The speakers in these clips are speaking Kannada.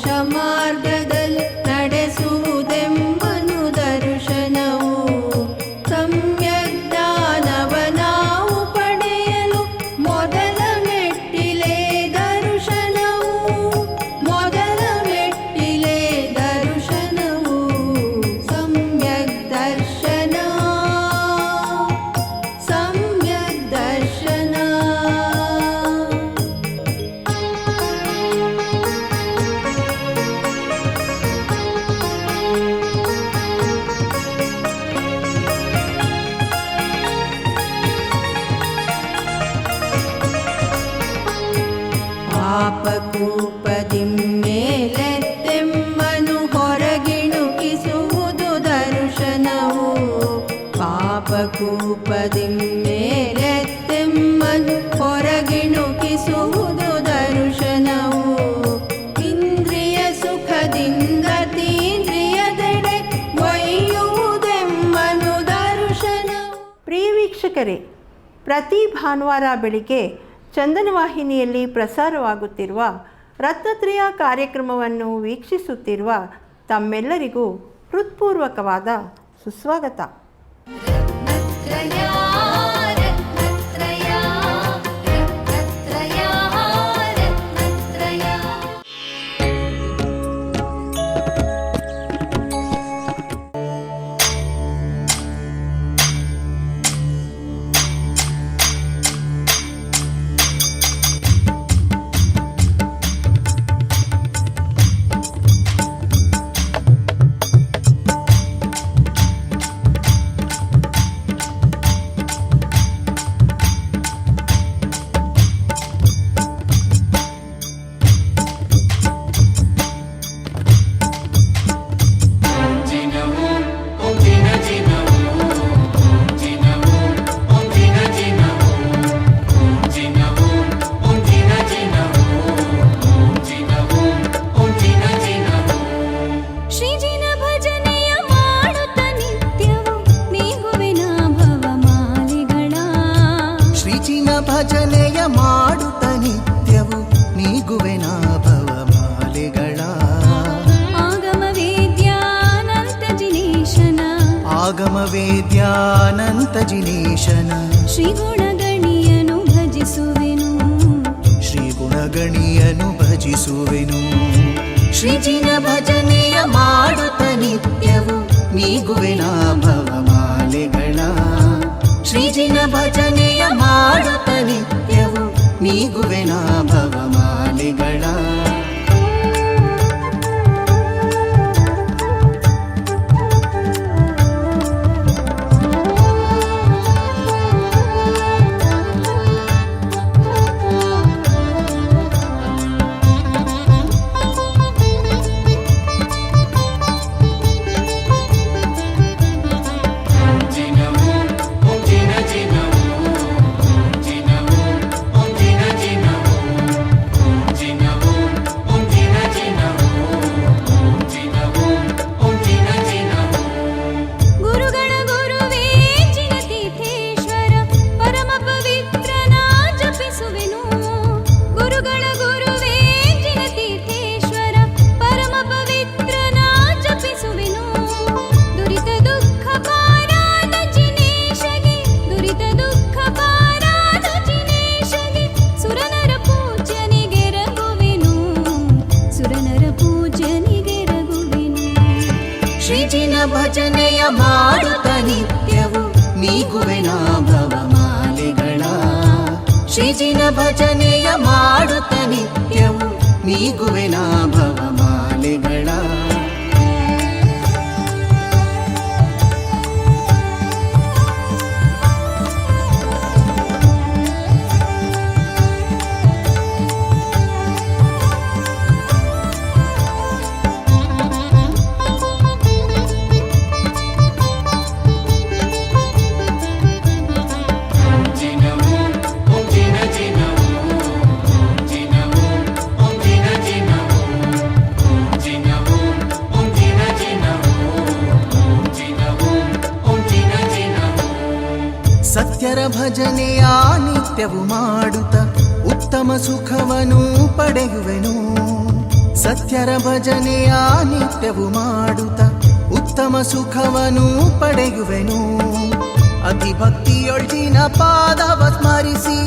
ಮೋಕ್ಷ ಮಾರ್ಗದಲ್ಲಿ ನಡೆಸುವುದೆಂಬನು ದರ್ಶನವು. ಸಮ್ಯಕ್ ಜ್ಞಾನವ ನಾವು ಪಡೆಯಲು ಮೊದಲ ಮೆಟ್ಟಿಲೇ ದರ್ಶನವು. ಮೊದಲ ಮೆಟ್ಟಿಲೇ ದರ್ಶನವು ಸಮ್ಯಕ್ ದರ್ಶನ. ಸಮ್ಯಕ್ ದರ್ಶನ. ಪಾಪಕೂಪದಿ ಮೇಲೆತ್ತೆಮ್ಮನು ಹೊರಗಿಣುಕಿಸುವುದು ದರ್ಶನವು. ಪಾಪಕೂಪದಿ ಮೇಲೆತ್ತೆಮ್ಮನು ಹೊರಗಿಣುಕಿಸುವುದು ದರ್ಶನವು. ಇಂದ್ರಿಯ ಸುಖದಿಂದ ತೀಂದ್ರಿಯದೆಡೆ ಒಯ್ಯುವುದೆಮ್ಮನು ದರ್ಶನವು. ಪ್ರಿಯ ವೀಕ್ಷಕರೇ, ಪ್ರತಿ ಭಾನುವಾರ ಬೆಳಿಗ್ಗೆ ಚಂದನ ವಾಹಿನಿಯಲ್ಲಿ ಪ್ರಸಾರವಾಗುತ್ತಿರುವ ರತ್ನತ್ರಯ ಕಾರ್ಯಕ್ರಮವನ್ನು ವೀಕ್ಷಿಸುತ್ತಿರುವ ತಮ್ಮೆಲ್ಲರಿಗೂ ಹೃತ್ಪೂರ್ವಕವಾದ ಸುಸ್ವಾಗತ. ಭಜನೆಯ ಮಾಡುತ್ತ ನಿತ್ಯವು ನೀಗುವೆನ ಭವಮಾಲೆಗಳ. ಆಗಮ ವೇದ್ಯಾನಂತ ಜಿನೇಶನ. ಆಗಮ ವೇದ್ಯಾನಂತ ಜಿನೇಶನ. ಶ್ರೀ ಗುಣಗಣಿಯನು ಭಜಿಸುವೆನು. ಶ್ರೀ ಗುಣಗಣಿಯನು ಭಜಿಸುವೆನು. ಶ್ರೀಜಿನ ಭಜನೆಯ ಮಾಡುತ್ತ ನಿತ್ಯವು ನೀಗುವೆನ ಭವಮಾಲೆಗಳ. ಶ್ರೀಜಿನ ಭಜನೆಯ ಮಾಡುತ್ತ ನಿತ್ಯವು ನೀಗುವೆನ ಭವಮಾಲೆಗಳ. ಭಜನೆಯ ಮಾಡುತ್ತ ನಿತ್ಯವು ನೀಗುವೆನ ಭವಮಾಲೆಗಳ. ಶ್ರೀಜಿನ ಭಜನೆಯ ಮಾಡುತ್ತ ನಿತ್ಯವು ನೀಗುವೆನ ಭವಮಾಲೆಗಳ. ಸತ್ಯರ ಭಜನೆಯ ನಿತ್ಯವು ಮಾಡುತ್ತ ಉತ್ತಮ ಸುಖವನ್ನು ಪಡೆಯುವೆನು. ಸತ್ಯರ ಭಜನೆಯ ನಿತ್ಯವು ಮಾಡುತ್ತ ಉತ್ತಮ ಸುಖವನ್ನು ಪಡೆಯುವೆನು. ಅತಿ ಭಕ್ತಿಯೊಳ್ಜಿನ ಪಾದವ ಸ್ಮರಿಸಿ,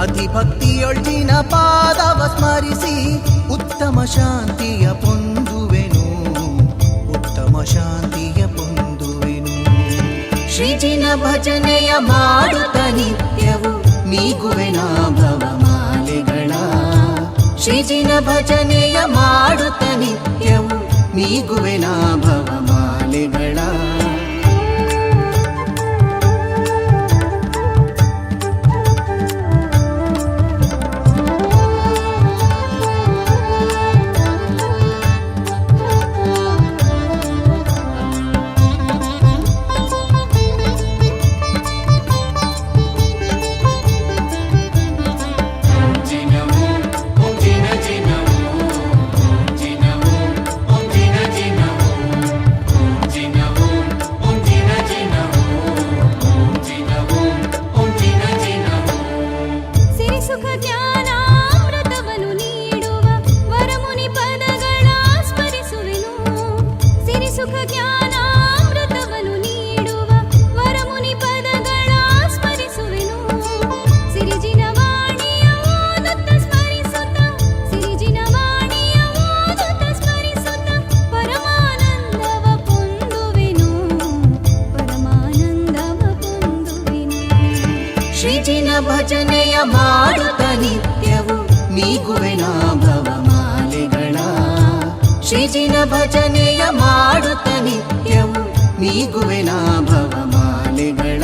ಅತಿ ಭಕ್ತಿಯೊಳ್ಜಿನ ಪಾದವ ಸ್ಮರಿಸಿ ಉತ್ತಮ ಶಾಂತಿಯ ಪೊಂದುವೆನು, ಉತ್ತಮ ಶಾಂತಿಯ ಪೊಂದುವೆನು. ಶ್ರೀಜಿನ ಭಜನೆಯ ಮಾಡುತ್ತ ನಿತ್ಯವು ನೀಗುವೆನ ಭವಮಾಲೆಗಳ. ಶ್ರೀಜಿನ ಭಜನೆಯ ಮಾಡುತ್ತ ನಿತ್ಯವು ನೀಗುವೆನ ಭವಮಾಲೆಗಳ. ಶ್ರೀಜಿನ ಭಜನೆಯ ಮಾಡುತ್ತ ನಿತ್ಯವು ನೀಗುವೆನ ಭವಮಾಲೆಗಳ. ಶ್ರೀಜಿನ ಭಜನೆಯ ಮಾಡುತ್ತ ನಿತ್ಯವು ನೀಗುವೆನ ಭವಮಾಲೆಗಳ.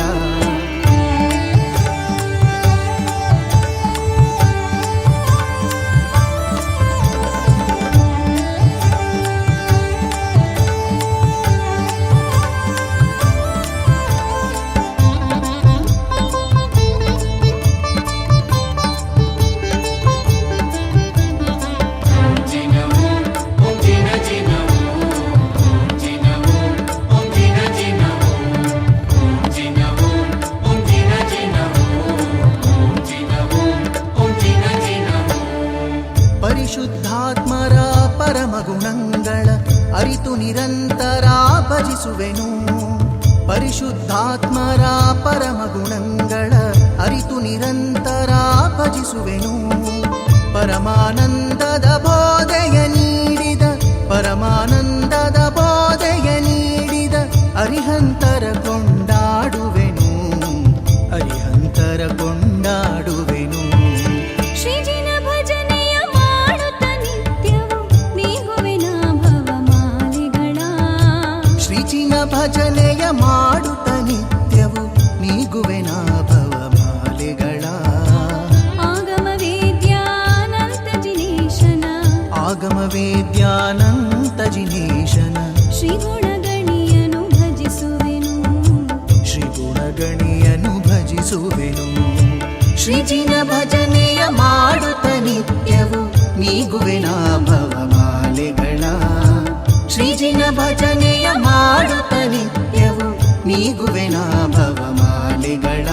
ಪರಿಶುದ್ಧಾತ್ಮರ ಪರಮಗುಣಗಳ ಅರಿತು ನಿರಂತರ ಭಜಿಸುವೆನು. ಪರಿಶುದ್ಧಾತ್ಮರ ಪರಮಗುಣಗಳ ಅರಿತು ನಿರಂತರ ಭಜಿಸುವೆನು. ಪರಮಾನಂದದ ಬೋಧೆಯ ನೀಡಿದ, ಪರಮಾನಂದದ ಬೋಧೆಯ ನೀಡಿದ ಅರಿಹಂತರ ಕೊಂಡಾಡುವೆನು, ಅರಿಹಂತರ ಕೊಂಡಾಡುವೆನು. ಶ್ರೀಜಿನ ಭಜನೆಯ ಮಾಡುತ್ತ ನಿತ್ಯವು ನೀಗುವೆನ ಭವಮಾಲೆಗಳ. ಶ್ರೀಜಿನ ಭಜನೆಯ ಮಾಡುತ್ತ ನಿತ್ಯವು ನೀಗುವೆನ ಭವಮಾಲೆಗಳ. ಆಗಮ ವೇದ್ಯಾನಂತ ಜಿನೇಶನ, ಆಗಮ ವೇದ್ಯಾನಂತ ಜಿನೇಶನ. ಶ್ರೀ ಗುಣಗಣಿಯನು ಭಜಿಸುವೆನು, ಶ್ರೀ ಗುಣಗಣಿಯನು ಭಜಿಸುವೆನು. ಶ್ರೀಜಿನ ಭಜನೆಯ ಮಾಡುತ್ತ ನಿತ್ಯವು ನೀಗುವೆನ ಭವಮಾಲೆಗಳ. ಶ್ರೀಜಿನ ಭಜನೆಯ ಮಾಡುತ್ತ ನಿತ್ಯವು ನೀಗುವೆನ ಭವಮಾಲೆಗಳ.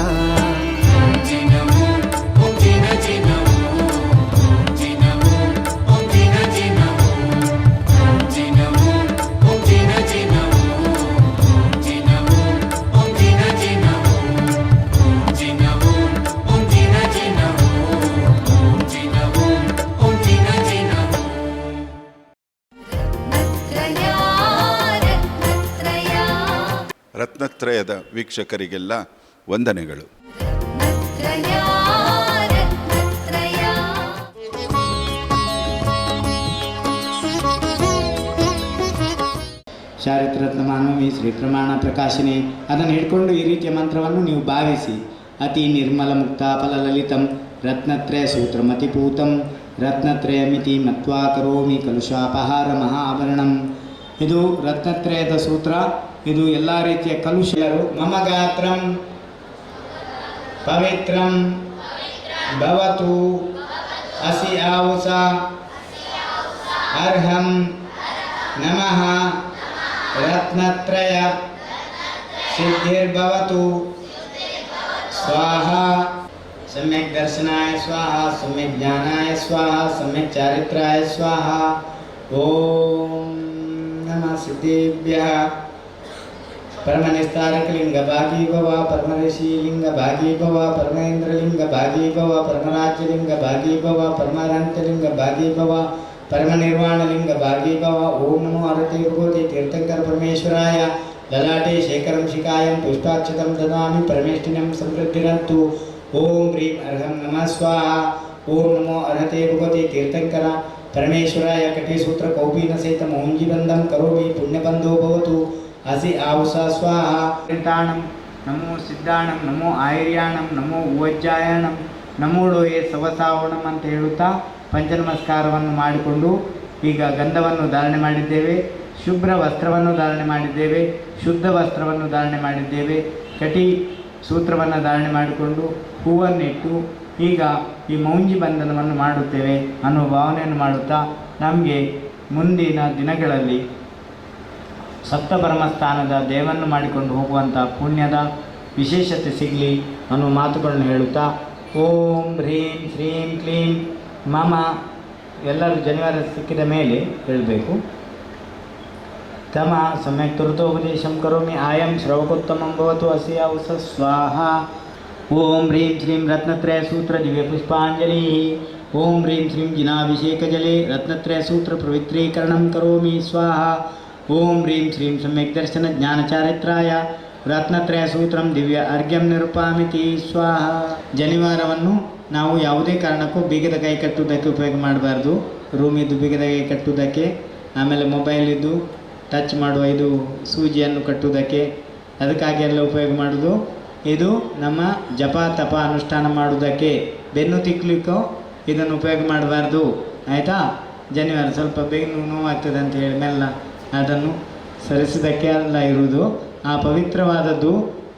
ರತ್ನತ್ರಯದ ವೀಕ್ಷಕರಿಗೆಲ್ಲ ವಂದನೆಗಳು. ಶಾರಿತ್ರತ್ನಮಾನವಿ ಶ್ರೀ ಪ್ರಮಾಣ ಪ್ರಕಾಶಿನಿ. ಅದನ್ನು ಹಿಡ್ಕೊಂಡು ಈ ರೀತಿಯ ಮಂತ್ರವನ್ನು ನೀವು ಭಾವಿಸಿ. ಅತಿ ನಿರ್ಮಲ ಮುಕ್ತ ಫಲಲಲಿತಂ ರತ್ನತ್ರಯ ಸೂತ್ರಮತಿಪೂತಂ ರತ್ನತ್ರಯಮಿತಿ ಮತ್ವಾ ಕರೋಮಿ ಕಲುಷಾಪಹಾರ ಮಹಾಭರಣಂ. ಇದು ರತ್ನತ್ರಯದ ಸೂತ್ರ. ಇದು ಎಲ್ಲ ರೀತಿಯ ಕಲುಷರು. ಮಮ ಗಾತ್ರಂ ಪವಿತ್ರಂ ಭವತು ಅಸಿ ಆವುಸ ಅರ್ಹಂ ನಮಃ ರತ್ನತ್ರಯ ಸಿದ್ಧಿರ್ಭವತು ಸ್ವಾಹಾ. सम्यक् दर्शनाय स्वाहा, सम्यक् ज्ञानाय स्वाहा, सम्यक् चारित्राय स्वाहा, ಓಂ ನಮಃ ಸಿದ್ಧೇಭ್ಯಃ ಪರಮನಿಸ್ತಾರಕಲಿಂಗ ಭಾಗೀಭವ ಪರಮಋಷಿಲಿಂಗ ಭಾಗೀಭವ ಪರಮೇಂದ್ರಲಿಂಗ ಭಾಗೀಭವ ಪರಮರಾಜ್ಯಲಿಂಗ ಭಾಗೀಭವ ಪರಮಾನಂತಲಿಂಗ ಭಾಗೀಭವ ಪರಮನಿರ್ವಾಣಲಿಂಗ ಭಾಗೀಭವ ಓಂ ನಮೋ ಅರತಿ ಭಗವತಿ ತೀರ್ಥಂಕರ ಪರಮೇಶ್ವರಾಯ ಲಲಾಟೆ ಶೇಖರಂ ಶಿಖಾಯಂ ಪುಷ್ಪಾಕ್ಷತಂ ದದಾಮಿ ಪರಮೇಷ್ಠಿನಂ ಸಮೃದ್ಧಿರಂತು ಓಂ ಹ್ರೀಂ ಅರ್ಹಂ ನಮಃ ಸ್ವಾಹ ಓಂ ನಮೋ ಅರ್ಹತೆ ಭಗವತಿ ತೀರ್ಥಂಕರ ಪರಮೇಶ್ವರಾಯ ಕಟೀಸೂತ್ರ ಕೌಪೀನ ಸಹಿತ ಮೌಂಜಿಬಂಧಂ ಕರೋಮಿ ಪುಣ್ಯಬಂಧೋ ಭವತು ಅಸಿ ಆಹುಸ ಸ್ವಾಹ ಚಿಂತಾಣಂ ನಮೋ ಸಿದ್ಧಾಣಂ ನಮೋ ಆಯುರ್ಯಾಣಂ ನಮೋ ಉವಜ್ಜಾಯಣಂ ನಮೋ ಲೋಯೆ ಸವಸಾವಣಂ ಅಂತ ಹೇಳುತ್ತಾ ಪಂಚನಮಸ್ಕಾರವನ್ನು ಮಾಡಿಕೊಂಡು ಈಗ ಗಂಧವನ್ನು ಧಾರಣೆ ಮಾಡಿದ್ದೇವೆ, ಶುಭ್ರ ವಸ್ತ್ರವನ್ನು ಧಾರಣೆ ಮಾಡಿದ್ದೇವೆ, ಶುದ್ಧ ವಸ್ತ್ರವನ್ನು ಧಾರಣೆ ಮಾಡಿದ್ದೇವೆ, ಕಟಿ ಸೂತ್ರವನ್ನು ಧಾರಣೆ ಮಾಡಿಕೊಂಡು ಹೂವನ್ನಿಟ್ಟು ಈಗ ಈ ಮೌಂಜಿ ಬಂಧನವನ್ನು ಮಾಡುತ್ತೇವೆ ಅನ್ನುವ ಭಾವನೆಯನ್ನು ಮಾಡುತ್ತಾ ನಮಗೆ ಮುಂದಿನ ದಿನಗಳಲ್ಲಿ ಸಪ್ತಪರಮಸ್ಥಾನದ ದೇವನ್ನು ಮಾಡಿಕೊಂಡು ಹೋಗುವಂಥ ಪುಣ್ಯದ ವಿಶೇಷತೆ ಸಿಗಲಿ ಅನ್ನುವ ಮಾತುಗಳನ್ನು ಹೇಳುತ್ತಾ ಓಂ ಹ್ರೀಂ ಶ್ರೀಂ ಕ್ಲೀಂ ಮಮ ಎಲ್ಲರೂ ಜನಿವಾರ ಸಿಕ್ಕಿದ ಮೇಲೆ ಹೇಳಬೇಕು. ತಮ ಸಮ್ಯಕ್ ತುರ್ತೋಪದೇಶಂ ಕರೋಮಿ ಆಯಂ ಶ್ರವಕೋತ್ತಮಂ ಭವತು ಅಸ್ಯ ಉಸ ಸ್ವಾಹ. ಓಂ ಹ್ರೀಂ ಶ್ರೀಂ ರತ್ನತ್ರಯ ಸೂತ್ರ ದಿವ್ಯ ಪುಷ್ಪಾಂಜಲಿ. ಓಂ ಹ್ರೀಂ ಶ್ರೀಂ ಜಿನಾಭಿಷೇಕ ಜಲೆ ರತ್ನತ್ರಯ ಸೂತ್ರ ಪವಿತ್ರೀಕರಣಂ ಕರೋಮಿ ಸ್ವಾಹ. ಓಂ ಹ್ರೀಂ ಶ್ರೀಂ ಸಮ್ಯಕ್ ದರ್ಶನ ಜ್ಞಾನಚಾರಿತ್ರಾಯ ರತ್ನತ್ರಯ ಸೂತ್ರಂ ದಿವ್ಯ ಅರ್ಘ್ಯಂ ನಿರುಪಾಮಿತಿ ಸ್ವಾಹ. ಜನಿವಾರವನ್ನು ನಾವು ಯಾವುದೇ ಕಾರಣಕ್ಕೂ ಬೀಗದ ಕೈ ಕಟ್ಟುವುದಕ್ಕೆ ಉಪಯೋಗ ಮಾಡಬಾರ್ದು. ರೂಮಿದ್ದು ಬೀಗದ ಕೈ ಕಟ್ಟುವುದಕ್ಕೆ, ಆಮೇಲೆ ಮೊಬೈಲಿದ್ದು ಟಚ್ ಮಾಡುವ ಇದು ಸೂಜಿಯನ್ನು ಕಟ್ಟುವುದಕ್ಕೆ, ಅದಕ್ಕಾಗಿ ಎಲ್ಲ ಉಪಯೋಗ ಮಾಡೋದು. ಇದು ನಮ್ಮ ಜಪ ತಪ ಅನುಷ್ಠಾನ ಮಾಡುವುದಕ್ಕೆ, ಬೆನ್ನು ತಿಕ್ಕಲಿಕ್ಕೋ ಇದನ್ನು ಉಪಯೋಗ ಮಾಡಬಾರ್ದು. ಆಯಿತಾ? ಜನಿವಾರ ಸ್ವಲ್ಪ ಬೆನ್ನು ನೋವಾಗ್ತದೆ ಅಂತ ಹೇಳಿ ಮೆಲ್ಲ ಅದನ್ನು ಸರಿಸಿದ್ದಕ್ಕೆ ಅಲ್ಲ ಇರುವುದು. ಆ ಪವಿತ್ರವಾದದ್ದು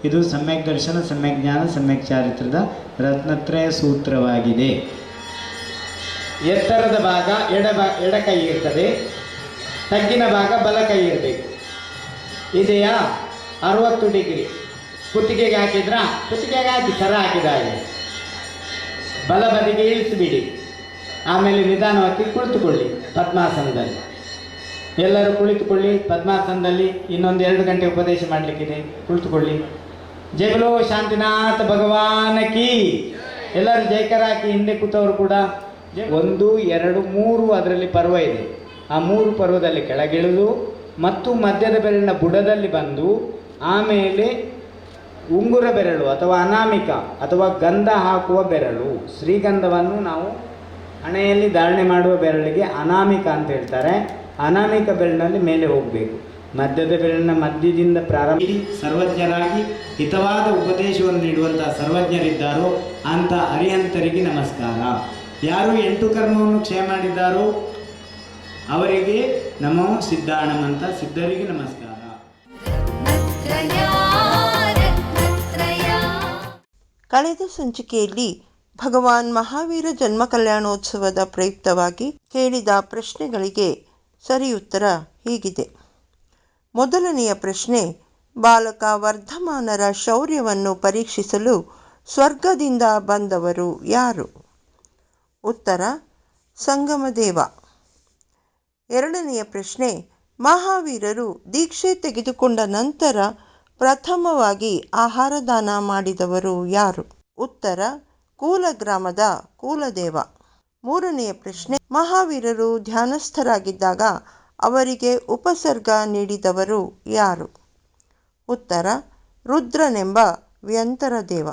ಇದು ಸಮ್ಯಕ್ ದರ್ಶನ, ಸಮ್ಯಕ್ ಜ್ಞಾನ, ಸಮ್ಯಕ್ ಚಾರಿತ್ರದ ರತ್ನತ್ರಯ ಸೂತ್ರವಾಗಿದೆ. ಎತ್ತರದ ಭಾಗ ಎಡ ಕೈ ಇರ್ತದೆ, ತಗ್ಗಿನ ಭಾಗ ಬಲ ಕೈ ಇರಬೇಕು. ಇದೆಯಾ 60 ಡಿಗ್ರಿ ಕುತ್ತಿಗೆಗೆ ಹಾಕಿದ್ರ ಕುತ್ತಿಗೆಗೆ ಹಾಕಿ ಸರ ಹಾಕಿದ ಹಾಗೆ ಬಲ ಬದಿಗೆ ಇಳಿಸಿಬಿಡಿ. ಆಮೇಲೆ ನಿಧಾನವಾಗಿ ಕುಳಿತುಕೊಳ್ಳಿ ಪದ್ಮಾಸನದಲ್ಲಿ. ಎಲ್ಲರೂ ಕುಳಿತುಕೊಳ್ಳಿ ಪದ್ಮಾಸನದಲ್ಲಿ. ಇನ್ನೊಂದು 2 ಗಂಟೆ ಉಪದೇಶ ಮಾಡಲಿಕ್ಕಿದೆ, ಕುಳಿತುಕೊಳ್ಳಿ. ಜೈ ಬಲೋ ಶಾಂತಿನಾಥ ಭಗವಾನಕಿ. ಎಲ್ಲರೂ ಜೈಕರ ಹಾಕಿ. ಹಿಂದೆ ಕೂತವರು ಕೂಡ 1, 2, 3 ಅದರಲ್ಲಿ ಪರ್ವ ಇದೆ. ಆ 3 ಪರ್ವದಲ್ಲಿ ಕೆಳಗಿಳಿದು ಮತ್ತು ಮಧ್ಯದ ಬೆರಳಿನ ಬುಡದಲ್ಲಿ ಬಂದು ಆಮೇಲೆ ಉಂಗುರ ಬೆರಳು ಅಥವಾ ಅನಾಮಿಕ ಅಥವಾ ಗಂಧ ಹಾಕುವ ಬೆರಳು, ಶ್ರೀಗಂಧವನ್ನು ನಾವು ಹಣೆಯಲ್ಲಿ ಧಾರಣೆ ಮಾಡುವ ಬೆರಳಿಗೆ ಅನಾಮಿಕ ಅಂತ ಹೇಳ್ತಾರೆ. ಅನಾಮಿಕ ಬೆರಳಿನಲ್ಲಿ ಮೇಲೆ ಹೋಗಬೇಕು. ಮಧ್ಯದ ಬೆರಳಿನ ಮಧ್ಯದಿಂದ ಪ್ರಾರಂಭ ಸರ್ವಜ್ಞರಾಗಿ ಹಿತವಾದ ಉಪದೇಶವನ್ನು ನೀಡುವಂಥ ಸರ್ವಜ್ಞರಿದ್ದಾರೋ ಅಂಥ ಅರಿಹಂತರಿಗೆ ನಮಸ್ಕಾರ. ಯಾರು 8 ಕರ್ಮವನ್ನು ಕ್ಷಯ ಮಾಡಿದ್ದಾರೋ ಅವರಿಗೆ ನಮೋ ಸಿದ್ಧಾಣಂ ಅಂತ ಸಿದ್ಧರಿಗೆ ನಮಸ್ಕಾರ. ಕಳೆದ ಸಂಚಿಕೆಯಲ್ಲಿ ಭಗವಾನ್ ಮಹಾವೀರ ಜನ್ಮ ಕಲ್ಯಾಣೋತ್ಸವದ ಪ್ರಯುಕ್ತವಾಗಿ ಕೇಳಿದ ಪ್ರಶ್ನೆಗಳಿಗೆ ಸರಿಯುತ್ತರ ಹೀಗಿದೆ. ಮೊದಲನೆಯ ಪ್ರಶ್ನೆ, ಬಾಲಕ ವರ್ಧಮಾನರ ಶೌರ್ಯವನ್ನು ಪರೀಕ್ಷಿಸಲು ಸ್ವರ್ಗದಿಂದ ಬಂದವರು ಯಾರು? ಉತ್ತರ, ಸಂಗಮದೇವ. ಎರಡನೆಯ ಪ್ರಶ್ನೆ, ಮಹಾವೀರರು ದೀಕ್ಷೆ ತೆಗೆದುಕೊಂಡ ನಂತರ ಪ್ರಥಮವಾಗಿ ಆಹಾರ ದಾನ ಮಾಡಿದವರು ಯಾರು? ಉತ್ತರ, ಕೂಲ ಗ್ರಾಮದ ಕೂಲದೇವ. ಮೂರನೆಯ ಪ್ರಶ್ನೆ, ಮಹಾವೀರರು ಧ್ಯಾನಸ್ಥರಾಗಿದ್ದಾಗ ಅವರಿಗೆ ಉಪಸರ್ಗ ನೀಡಿದವರು ಯಾರು? ಉತ್ತರ, ರುದ್ರನೆಂಬ ವ್ಯಂತರ ದೇವ.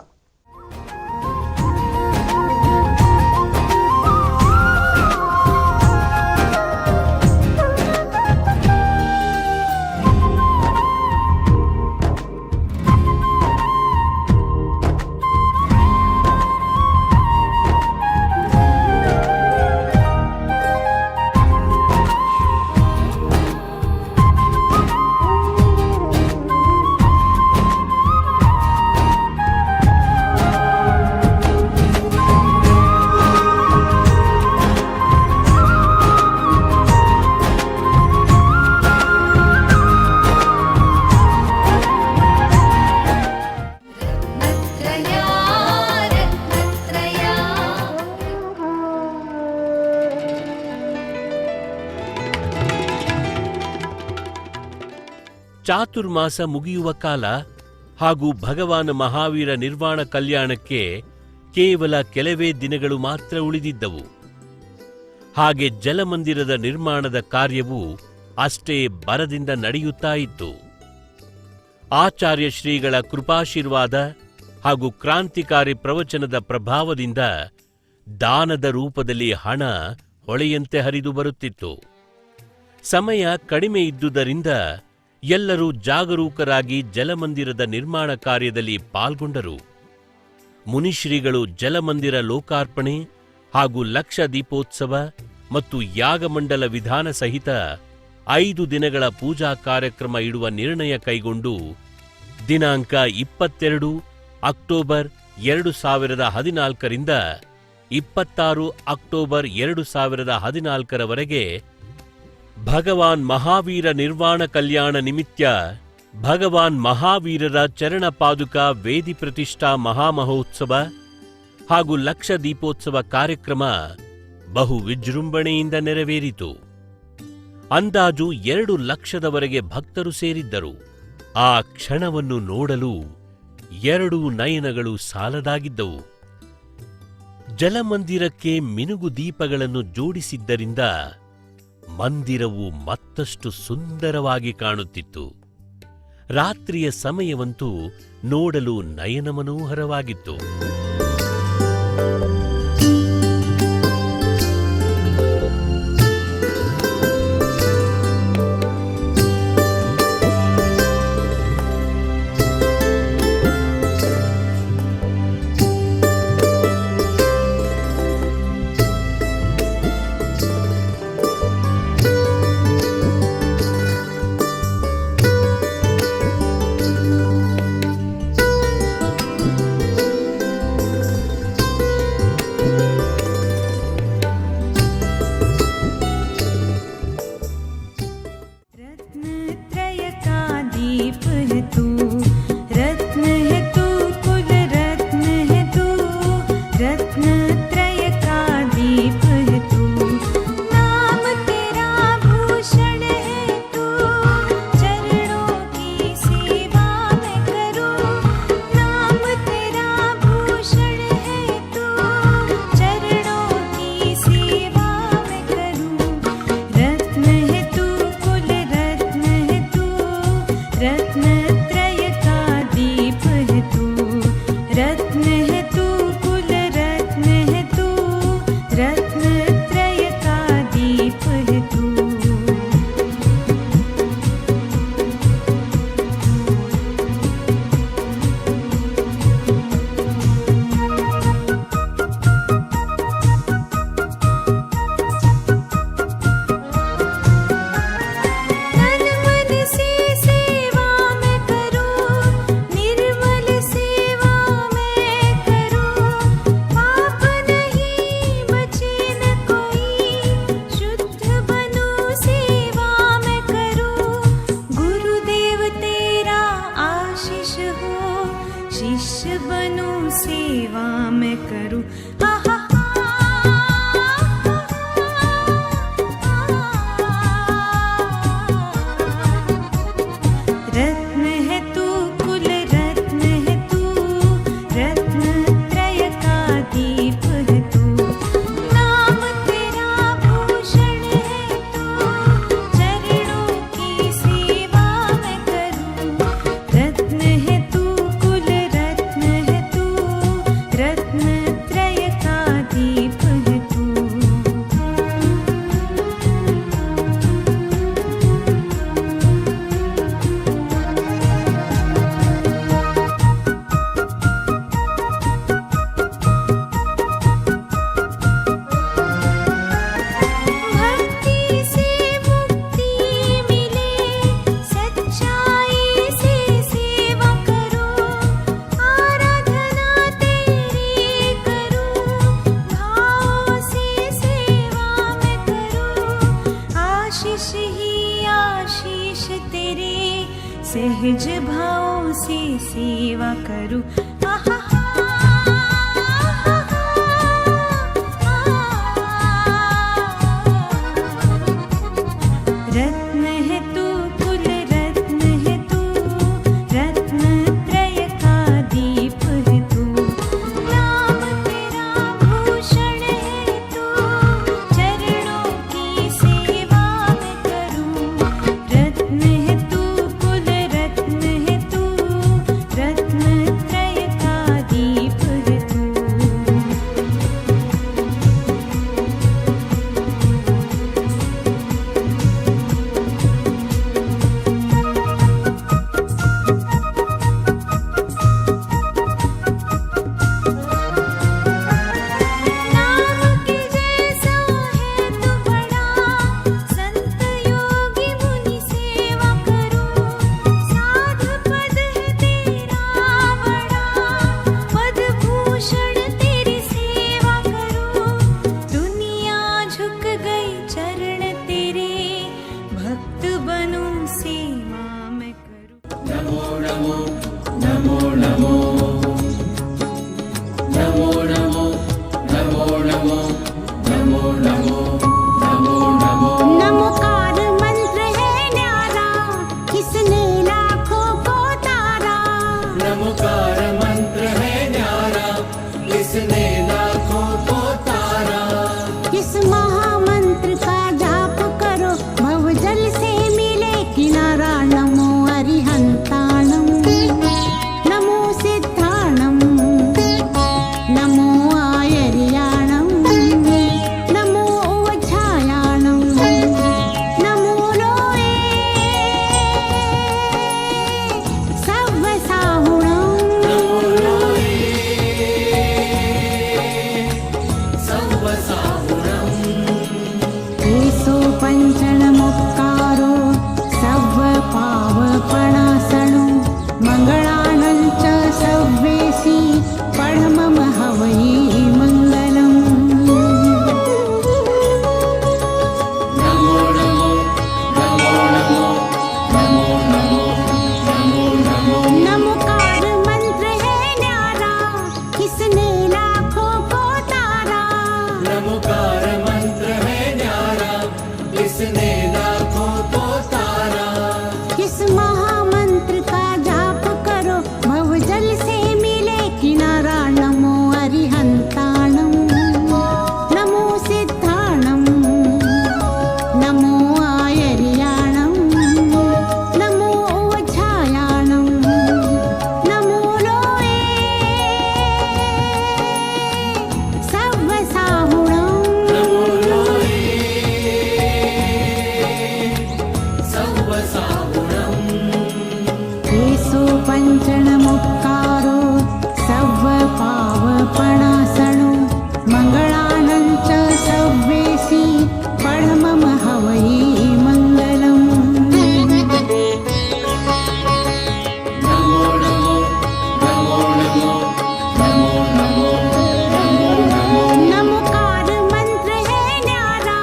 ಚಾತುರ್ಮಾಸ ಮುಗಿಯುವ ಕಾಲ ಹಾಗೂ ಭಗವಾನ್ ಮಹಾವೀರ ನಿರ್ವಾಣ ಕಲ್ಯಾಣಕ್ಕೆ ಕೇವಲ ಕೆಲವೇ ದಿನಗಳು ಮಾತ್ರ ಉಳಿದಿದ್ದವು. ಹಾಗೆ ಜಲಮಂದಿರದ ನಿರ್ಮಾಣದ ಕಾರ್ಯವೂ ಅಷ್ಟೇ ಬರದಿಂದ ನಡೆಯುತ್ತಾ ಇತ್ತು. ಆಚಾರ್ಯ ಶ್ರೀಗಳ ಕೃಪಾಶೀರ್ವಾದ ಹಾಗೂ ಕ್ರಾಂತಿಕಾರಿ ಪ್ರವಚನದ ಪ್ರಭಾವದಿಂದ ದಾನದ ರೂಪದಲ್ಲಿ ಹಣ ಹೊಳೆಯಂತೆ ಹರಿದು ಬರುತ್ತಿತ್ತು. ಸಮಯ ಕಡಿಮೆ ಇದ್ದುದರಿಂದ ಎಲ್ಲರೂ ಜಾಗರೂಕರಾಗಿ ಜಲಮಂದಿರದ ನಿರ್ಮಾಣ ಕಾರ್ಯದಲ್ಲಿ ಪಾಲ್ಗೊಂಡರು. ಮುನಿಶ್ರೀಗಳು ಜಲಮಂದಿರ ಲೋಕಾರ್ಪಣೆ ಹಾಗೂ ಲಕ್ಷ ದೀಪೋತ್ಸವ ಮತ್ತು ಯಾಗಮಂಡಲ ವಿಧಾನ ಸಹಿತ 5 ದಿನಗಳ ಪೂಜಾ ಕಾರ್ಯಕ್ರಮ ಇಡುವ ನಿರ್ಣಯ ಕೈಗೊಂಡು ದಿನಾಂಕ 22 ಅಕ್ಟೋಬರ್ 2014ರಿಂದ 26 ಅಕ್ಟೋಬರ್ 2014ರವರೆಗೆ ಭಗವಾನ್ ಮಹಾವೀರ ನಿರ್ವಾಣ ಕಲ್ಯಾಣ ನಿಮಿತ್ತ ಭಗವಾನ್ ಮಹಾವೀರರ ಚರಣ ಪಾದುಕಾ ವೇದಿ ಪ್ರತಿಷ್ಠಾ ಮಹಾಮಹೋತ್ಸವ ಹಾಗೂ ಲಕ್ಷ ದೀಪೋತ್ಸವ ಕಾರ್ಯಕ್ರಮ ಬಹು ವಿಜೃಂಭಣೆಯಿಂದ ನೆರವೇರಿತು. ಅಂದಾಜು 2 ಲಕ್ಷದವರೆಗೆ ಭಕ್ತರು ಸೇರಿದ್ದರು. ಆ ಕ್ಷಣವನ್ನು ನೋಡಲು 2 ನಯನಗಳು ಸಾಲದಾಗಿದ್ದವು. ಜಲಮಂದಿರಕ್ಕೆ ಮಿನುಗು ದೀಪಗಳನ್ನು ಜೋಡಿಸಿದ್ದರಿಂದ ಮಂದಿರವು ಮತ್ತಷ್ಟು ಸುಂದರವಾಗಿ ಕಾಣುತ್ತಿತ್ತು. ರಾತ್ರಿಯ ಸಮಯವಂತೂ ನೋಡಲು ನಯನ ಮನೋಹರವಾಗಿತ್ತು. सहज भाव से सेवा करूं। रत्न है तू कुल रत्न है भक्त बनूं सेवा मैं करूं। नमो नमो नमो नमो नमो नमो नमो नमो नमो नमो नमो नमो। नमोकार मंत्र है न्यारा, किसने लाखों को तारा। नमोकार मंत्र है न्यारा, इसने लाखों को तारा। इस महामंत्र का जाप करो, भवजल से मिले किनारा। नमो अरिहंताणं, नमो सिद्धाणं, नमो आयर्याणं, नमो उवच्छायाणं, नमो लोये सव्वसाहुणं। एसो पञ्चणमुक्कारो सव्वपावपणासनो, मङ्गलानं च सव्वेसि पढमम हवै मङ्गलम्। नमो नमो नमो नमो नमो नमो नमो नमो। नमोकार मंत्र है न्यारा, किसने लाखों को तारा। नमोकार मंत्र है न्यारा, इसने लाखों को तारा। इस महामंत्र का जाप करो, भवजल से मिले किनारा। नमो अरिहंताणं, नमो सिद्धाणं, नमो आयर्याणं, नमो उवच्छायाणं, नमो लोये सव्वसाहुणं। एसो पञ्चणमुक्कारो सव्वपावपणासनो, मङ्गलानं च सव्वेसि पढमम हवै मङ्गलम्। नमो नमो नमो नमो नमो नमो नमो नमो। नमोकार मंत्र है न्यारा,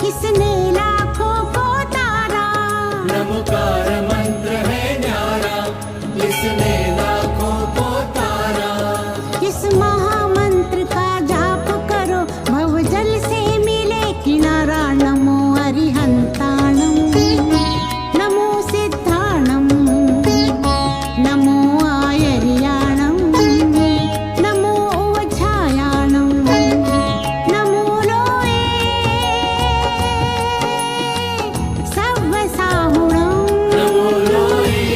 किसने लाखों को तारा। नमोकार मंत्र है न्यारा, इसने लाखों को तारा। इस महामंत्र का जाप करो, भवजल से मिले किनारा। नमो अरिहंताणं, नमो सिद्धाणं, नमो आयर्याणं, नमो उवच्छायाणं, नमो लोये सव्वसाहुणं। नमो लोये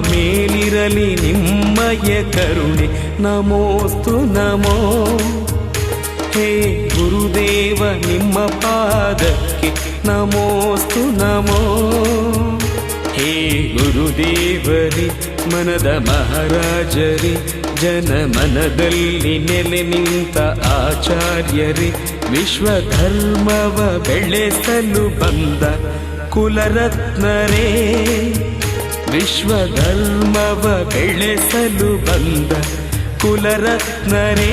ಮೇಲಿರಲಿ ನಿಮ್ಮಯ ಕರುಣೆ ನಮೋಸ್ತು ನಮೋ. ಹೇ ಗುರುದೇವ ನಿಮ್ಮ ಪಾದಕ್ಕೆ ನಮೋಸ್ತು ನಮೋ. ಹೇ ಗುರುದೇವರೇ ಮನದ ಮಹಾರಾಜರೇ, ಜನ ಮನದಲ್ಲಿ ನೆಲೆ ನಿಂತ ಆಚಾರ್ಯರೇ, ವಿಶ್ವಧರ್ಮವ ಬೆಳೆಸಲು ಬಂದ ಕುಲರತ್ನರೇ, ವಿಶ್ವಧರ್ಮವ ಬೆಳೆಸಲು ಬಂದ ಕುಲರತ್ನರೇ.